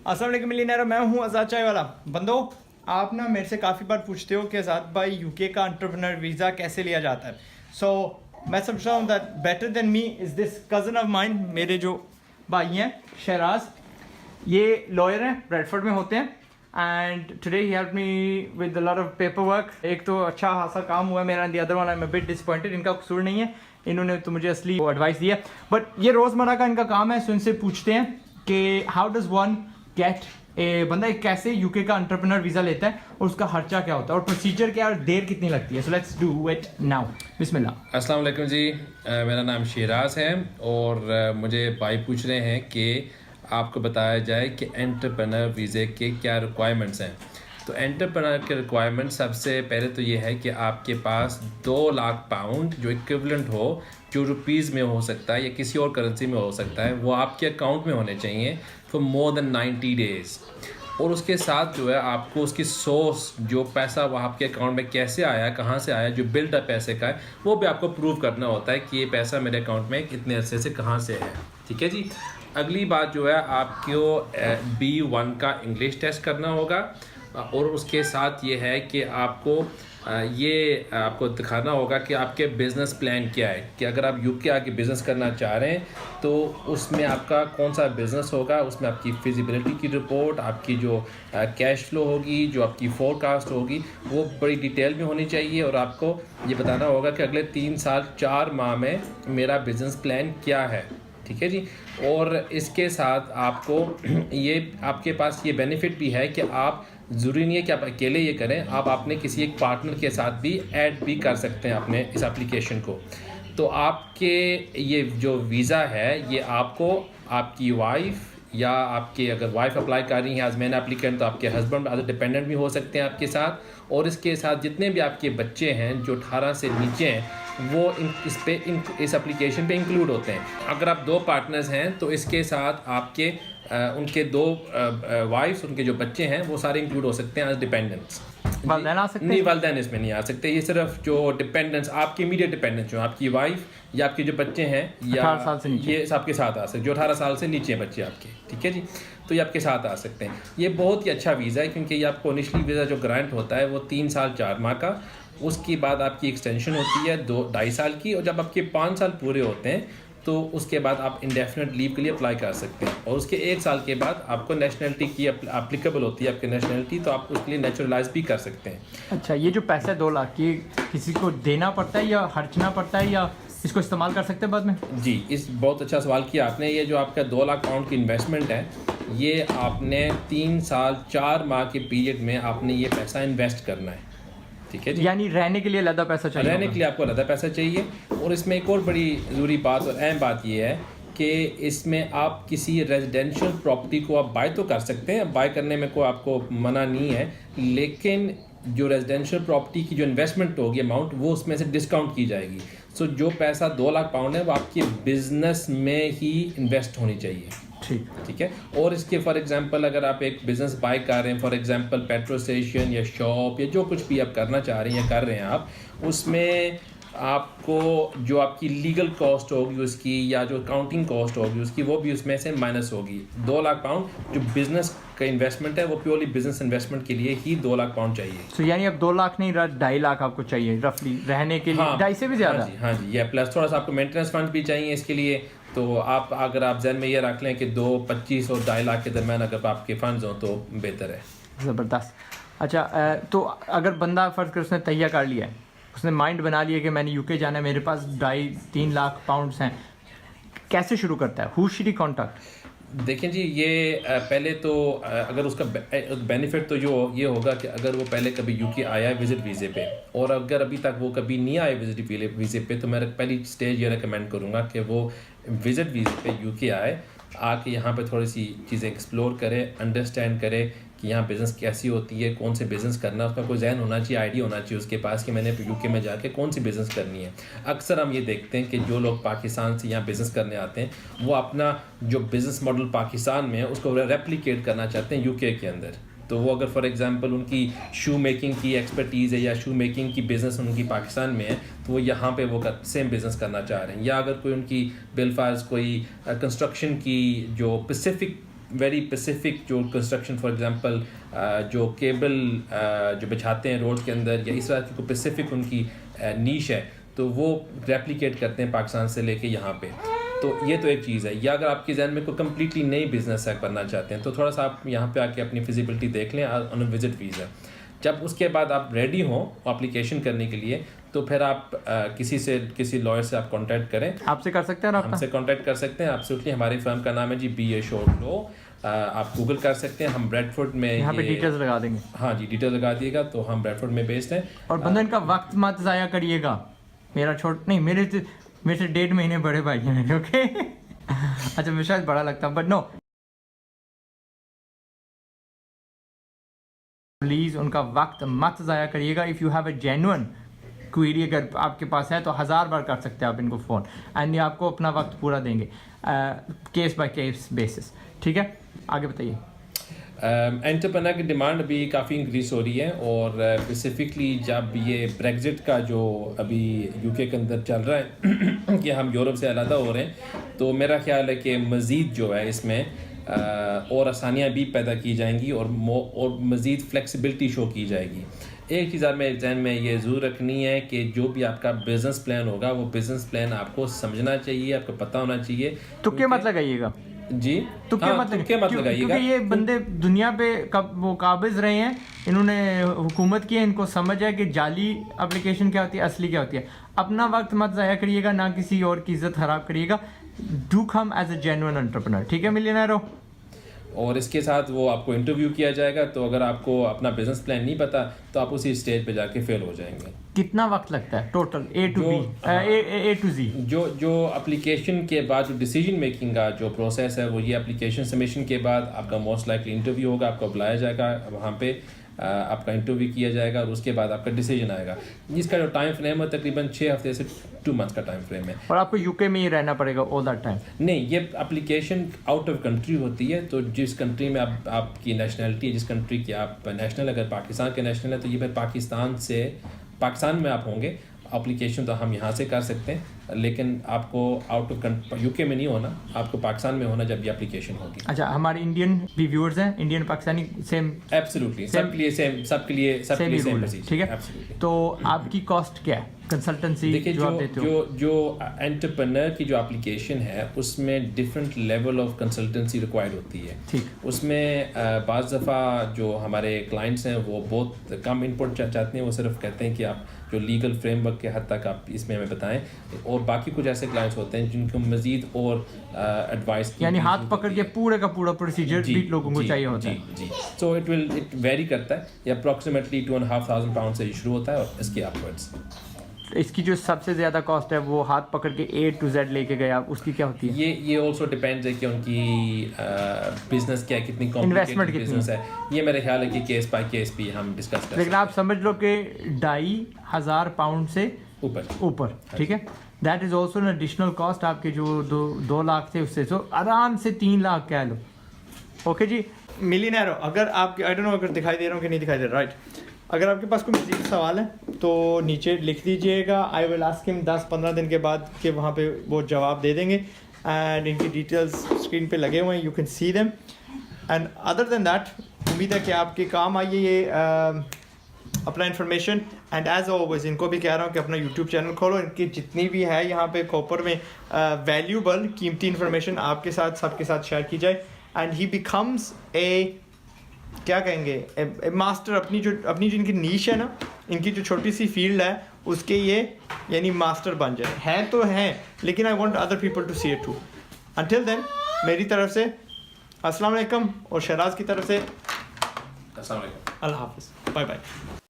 अस्सलाम वालेकुम मिलियनेयर, मैं हूँ आज़ाद चाय वाला। बंदो, आप ना मेरे से काफ़ी बार पूछते हो कि आज़ाद भाई यूके का एंटरप्रेन्योर वीज़ा कैसे लिया जाता है। मैं समझता हूँ that better than me is this cousin of mine. मेरे जो भाई हैं शहराज, ये लॉयर हैं, ब्रेडफोर्ड में होते हैं। And today he help me with a lot of paper work. एक तो अच्छा खासा काम हुआ मेरा, the other one I am a bit disappointed. इनका कसूर नहीं है, इन्होंने तो मुझे असली एडवाइस दिया, बट ये रोज़मर्रा का इनका काम है। सो इनसे पूछते हैं कि हाउ डज़ वन गेट बंदा एक कैसे यूके का एंटरप्रेन्योर वीज़ा लेता है और उसका खर्चा क्या होता है और प्रोसीजर क्या और देर कितनी लगती है। So let's do it now. बिस्मिल्लाह। अस्सलाम वालेकुम जी। मेरा नाम शिराज है और मुझे भाई पूछ रहे हैं कि आपको बताया जाए कि एंटरप्रेन्योर वीज़े के क्या रिक्वायरमेंट्स हैं। तो एंटरप्रेन्योर के रिक्वायरमेंट सबसे पहले तो ये है कि आपके पास 2 लाख पाउंड जो इक्विवेलेंट हो, जो रुपीज़ में हो सकता है या किसी और करेंसी में हो सकता है, वो आपके अकाउंट में होने चाहिए फॉर मोर देन 90 डेज़। और उसके साथ जो है आपको उसकी सोर्स, जो पैसा वो आपके अकाउंट में कैसे आया, कहाँ से आया, जो बिल्ड है पैसे का है, वो भी आपको प्रूव करना होता है कि ये पैसा मेरे अकाउंट में इतने अरसे से कहाँ से है। ठीक है जी। अगली बात जो है आपको B1 का इंग्लिश टेस्ट करना होगा और उसके साथ ये है कि आपको ये आपको दिखाना होगा कि आपके बिज़नेस प्लान क्या है, कि अगर आप यूके आके बिज़नेस करना चाह रहे हैं तो उसमें आपका कौन सा बिज़नेस होगा, उसमें आपकी फिजिबिलिटी की रिपोर्ट, आपकी जो कैश फ्लो होगी, जो आपकी फोरकास्ट होगी, वो बड़ी डिटेल में होनी चाहिए। और आपको ये बताना होगा कि अगले 3 साल 4 माह में मेरा बिज़नेस प्लान क्या है। ठीक है जी। और इसके साथ आपको ये आपके पास ये बेनिफिट भी है कि आप ज़रूरी नहीं है कि आप अकेले ये करें, आप अपने किसी एक पार्टनर के साथ भी ऐड भी कर सकते हैं अपने इस एप्लीकेशन को। तो आपके ये जो वीज़ा है ये आपको आपकी वाइफ या आपके, अगर वाइफ अप्लाई कर रही हैं एज मैन एप्लीकेंट, तो आपके हस्बैंड एज अ डिपेंडेंट भी हो सकते हैं आपके साथ। और इसके साथ जितने भी आपके बच्चे हैं जो 18 से नीचे हैं वो इस एप्लीकेशन पे इंक्लूड होते हैं। अगर आप 2 पार्टनर्स हैं तो इसके साथ आपके उनके 2 वाइफ्स, उनके जो बच्चे हैं वो सारे इंक्लूड हो सकते हैं एज डिपेंडेंट्स। वालदैन आ सकते हैं? नहीं, वालदैन इसमें नहीं आ सकते। ये सिर्फ जो डिपेंडेंट्स, आपके इमीडिएट डिपेंडेंट्स जो आपकी वाइफ या आपके जो बच्चे हैं या 18 साल से नीचे, ये सबके साथ आ सकते, जो 18 साल से नीचे बच्चे आपके। ठीक है जी। तो ये आपके साथ आ सकते हैं। ये बहुत ही अच्छा वीज़ा है क्योंकि ये आपको इनिशली वीज़ा जो ग्रांट होता है वो 3 साल 4 माह का, उसके बाद आपकी एक्सटेंशन होती है 2-2.5 साल की, और जब आपके 5 साल पूरे होते हैं तो उसके बाद आप इंडेफिनेट लीव के लिए अप्लाई कर सकते हैं। और उसके 1 साल के बाद आपको नेशनलिटी की एप्लीकेबल होती है आपकी नेशनलिटी, तो आप उसके लिए नेचुरलाइज भी कर सकते हैं। अच्छा, ये जो पैसा है 2 लाख की, किसी को देना पड़ता है या खर्चना पड़ता है या इसको इस्तेमाल कर सकते हैं बाद में? जी, इस बहुत अच्छा सवाल किया आपने। ये जो आपका 2 लाख पाउंड की इन्वेस्टमेंट है, ये आपने 3 साल 4 माह के पीरियड में आपने ये पैसा इन्वेस्ट करना है। ठीक है जी। यानी रहने के लिए अलग पैसा चाहिए? रहने के लिए आपको अलग पैसा चाहिए। और इसमें एक और बड़ी ज़रूरी बात और अहम बात ये है कि इसमें आप किसी रेजिडेंशियल प्रॉपर्टी को आप बाय तो कर सकते हैं, बाय करने में कोई आपको मना नहीं है, लेकिन जो रेजिडेंशियल प्रॉपर्टी की जो इन्वेस्टमेंट होगी अमाउंट, वो उसमें से डिस्काउंट की जाएगी। सो जो पैसा 2 लाख पाउंड है वो आपके बिजनेस में ही इन्वेस्ट होनी चाहिए। ठीक है। और इसके फॉर एग्जांपल अगर आप एक बिज़नेस बाय कर रहे हैं, फॉर एग्जांपल पेट्रोल स्टेशन या शॉप या जो कुछ भी आप करना चाह रहे हैं या कर रहे हैं आप, उसमें आपको जो आपकी लीगल कॉस्ट होगी उसकी या जो अकाउंटिंग कॉस्ट होगी उसकी, वो भी उसमें से माइनस होगी। 2 लाख पाउंड जो बिज़नेस का इन्वेस्टमेंट है वो प्योरली बिजनेस इन्वेस्टमेंट के लिए ही 2 लाख पाउंड चाहिए। तो यानी अब 2 लाख नहीं, 2.5 लाख आपको चाहिए रफली रहने के लिए? हाँ, 2.5 से भी ज़्यादा? हाँ जी। ये प्लस थोड़ा सा आपको मेंटेनेंस फंड भी चाहिए इसके लिए। तो आप अगर आप जहन में ये रख लें कि 2-25 और 2.5 लाख के दरम्यान अगर आपके फंड्स हों तो बेहतर है। ज़बरदस्त। अच्छा, तो अगर बंदा फ़र्ज़ कर उसने तैयार कर लिया है, उसने माइंड बना लिया कि मैंने यूके जाना है, मेरे पास 2.5-3 लाख पाउंड्स हैं, कैसे शुरू करता है? Who should he contact? देखें जी, ये पहले तो अगर उसका बेनिफिट तो ये होगा कि अगर वो पहले कभी यूके आया है विज़िट वीज़े पे, और अगर अभी तक वो कभी नहीं आए विज़िट वीज़े पे, तो मैं पहली स्टेज ये रिकमेंड करूँगा कि वो विज़िट वीज़े पे यूके आए, आके यहाँ पे थोड़ी सी चीज़ें एक्सप्लोर करे, अंडरस्टैंड करे कि यहाँ बिज़नेस कैसी होती है, कौन से बिज़नेस करना है, उसका कोई जहन होना चाहिए, आइडिया होना चाहिए उसके पास कि मैंने यूके में जाके कौन सी बिज़नेस करनी है। अक्सर हम ये देखते हैं कि जो लोग पाकिस्तान से यहाँ बिज़नेस करने आते हैं वो अपना जो बिज़नेस मॉडल पाकिस्तान में है उसको रेप्लिकेट करना चाहते हैं यूके के अंदर। तो वो अगर फॉर एग्जांपल उनकी शू मेकिंग की एक्सपर्टीज़ है या शू मेकिंग की बिज़नेस उनकी पाकिस्तान में है, तो वो यहाँ पे वो सेम बिज़नेस करना चाह रहे हैं। या अगर कोई उनकी बिलफाज कोई कंस्ट्रक्शन की जो स्पेसिफिक वेरी स्पेसिफिक जो कंस्ट्रक्शन फॉर एग्जांपल जो केबल जो बिछाते हैं रोड के अंदर या इस तरह की कोई स्पेसिफिक उनकी नीश है तो वो रेप्लिकेट करते हैं पाकिस्तान से लेके यहाँ पे। तो ये तो एक चीज़ है। या अगर आपके जहन में कोई कम्प्लीटली नई बिजनेस है करना चाहते हैं तो थोड़ा सा आप यहाँ पे आके अपनी फिजिबिलिटी देख लें ऑन अ विजिट वीज़ा। जब उसके बाद आप रेडी हों एप्लीकेशन करने के लिए तो फिर आप किसी लॉयर से आप कांटेक्ट करें। आपसे कर सकते हैं, हमसे कांटेक्ट कर सकते हैं एब्सोल्युटली। हमारी फर्म का नाम है जी BA Short Law। आप गूगल कर सकते हैं। हम ब्रेडफोर्ड में यहाँ पे डिटेल्स लगा देंगे। हाँ जी, डिटेल लगा दिएगा। तो हम ब्रेडफोर्ड में बेस्ड हैं। और बंदा इनका वक्त मत ज़ाया करिएगा। मेरा छोट नहीं, मेरे से 1.5 महीने बड़े भाई हैं। ओके अच्छा, मैं शायद बड़ा लगता हूँ बट नो, प्लीज़ उनका वक्त मत ज़ाया करिएगा। If you have a genuine query अगर आपके पास है तो 1000 बार कर सकते हैं आप इनको फ़ोन, एंड ये आपको अपना वक्त पूरा देंगे केस बाय केस बेसिस। ठीक है, आगे बताइए। एंटरप्रेन्योर की डिमांड अभी काफ़ी इंक्रीज हो रही है और स्पेसिफिकली जब ये ब्रेग्जिट का जो अभी UK के अंदर चल रहा है कि हम यूरोप से अलग हो रहे हैं, तो मेरा ख्याल है कि मज़ीद जो है इसमें और आसानियाँ भी पैदा की जाएंगी और मज़ीद फ्लेक्सिबिलिटी शो की जाएगी। एक चीज़ आप मेरे जहन में ये ज़रूर रखनी है कि जो भी आपका बिज़नेस प्लान होगा वो बिज़नेस प्लान आपको समझना चाहिए, आपको पता होना चाहिए। तुक्के मत लगाइएगा जी, तुक्के हाँ, मत लगाइएगा क्योंकि ये बंदे दुनिया पे वो काबिज रहे हैं, इन्होंने हुकूमत की है, इनको समझ है कि जाली एप्लीकेशन क्या होती है, असली क्या होती है। अपना वक्त मत ज़ाया करिएगा, ना किसी और की इज्जत ख़राब करिएगा। Do come as a genuine entrepreneur. ठीक है मिलियनेरो। और इसके साथ वो आपको इंटरव्यू किया जाएगा। तो अगर आपको अपना बिजनेस प्लान नहीं पता तो आप उसी स्टेज पे जाके फेल हो जाएंगे। कितना वक्त लगता है टोटल A to Z? जो एप्लीकेशन के बाद जो डिसीजन मेकिंग का जो प्रोसेस है वो ये एप्लीकेशन सबमिशन के बाद आपका मोस्ट लाइकली इंटरव्यू होगा। आपको बुलाया जाएगा, वहाँ पे आपका इंटरव्यू किया जाएगा और उसके बाद आपका डिसीजन आएगा। इसका जो टाइम फ्रेम है तकरीबन 6 हफ्ते से 2 मंथ्स का टाइम फ्रेम है। और आपको UK में ही रहना पड़ेगा ऑल दैट टाइम? नहीं, ये एप्लीकेशन आउट ऑफ कंट्री होती है। तो जिस कंट्री में आपकी नेशनलिटी, जिस कंट्री की आप नेशनल, अगर पाकिस्तान के नेशनल है तो ये फिर पाकिस्तान में आप होंगे। एप्लीकेशन तो हम यहाँ से कर सकते हैं, लेकिन आपको आउट ऑफ UK में नहीं होना, आपको पाकिस्तान में होना जब ये एप्लीकेशन होगी। अच्छा, हमारे इंडियन भी व्यूअर्स हैं, इंडियन पाकिस्तानी सेम? एब्सोल्युटली, सबके लिए सेम। ठीक है, तो आपकी कॉस्ट क्या है कंसल्टेंसी? देखिए, जो एंटरप्रेन्योर की जो एप्लीकेशन है उसमें different level of consultancy required होती है। ठीक, उसमें बाज़ दफ़ा जो हमारे क्लाइंट्स हैं वो बहुत कम इनपुट चाहते हैं। वो सिर्फ कहते हैं कि आप जो लीगल फ्रेमवर्क के हद तक आप इसमें हमें बताएं। और बाकी कुछ ऐसे क्लाइंट्स होते हैं जिनको मज़ीद और एडवाइस, यानी हाथ पकड़ के पूरे का पूरा प्रोसीजर भी लोगों को चाहिए होता है। जी। सो इट वेरी करता है। ये अप्रॉक्सीमेटली £2,500 से शुरू होता है और इसके अपवर्ड्स। इसकी जो सबसे ज़्यादा कॉस्ट है वो हाथ पकड़ के A to Z लेके गए आप, उसकी क्या होती है? ये ऑल्सो डिपेंड्स है कि उनकी बिजनेस क्या, कितनी इन्वेस्टमेंट कितनी बिजनेस है। ये मेरे ख्याल है कि केस बाय केस भी हम डिस्कस कर सकते हैं। लेकिन आप समझ लो कि £2,500 से ऊपर ठीक है, that is also an additional cost. आपके जो 2 लाख थे उससे तो आराम से 3 लाख कह लो। ओके जी मिलियनेरो, अगर आपके आई डोंट नो अगर दिखाई दे रहा हूँ कि नहीं दिखाई दे रहा, राइट, अगर आपके पास कोई मज़ीद सवाल है तो नीचे लिख दीजिएगा। आई विल आस्क हिम 10-15 दिन के बाद कि वहाँ पे वो जवाब दे देंगे। एंड इनकी डिटेल्स स्क्रीन पे लगे हुए हैं, you can see them. And other than that, उम्मीद है कि आपके काम आई ये अपना इन्फॉर्मेशन। एंड एज ऑलवेज इनको भी कह रहा हूँ कि अपना यूट्यूब चैनल खोलो। इनकी जितनी भी है यहाँ पे खोपर में वैल्यूबल कीमती इन्फॉर्मेशन आपके साथ सबके साथ शेयर की जाए। एंड ही बिकम्स क्या कहेंगे मास्टर। अपनी जो इनकी नीश है ना, इनकी जो छोटी सी फील्ड है उसके ये यानी मास्टर बन जाए। हैं तो हैं, लेकिन I want other people to see it too. Until then मेरी तरफ से अस्सलाम वालेकुम और शहराज की तरफ से अस्सलाम वालेकुम, अल्लाह हाफिज़, बाय बाय।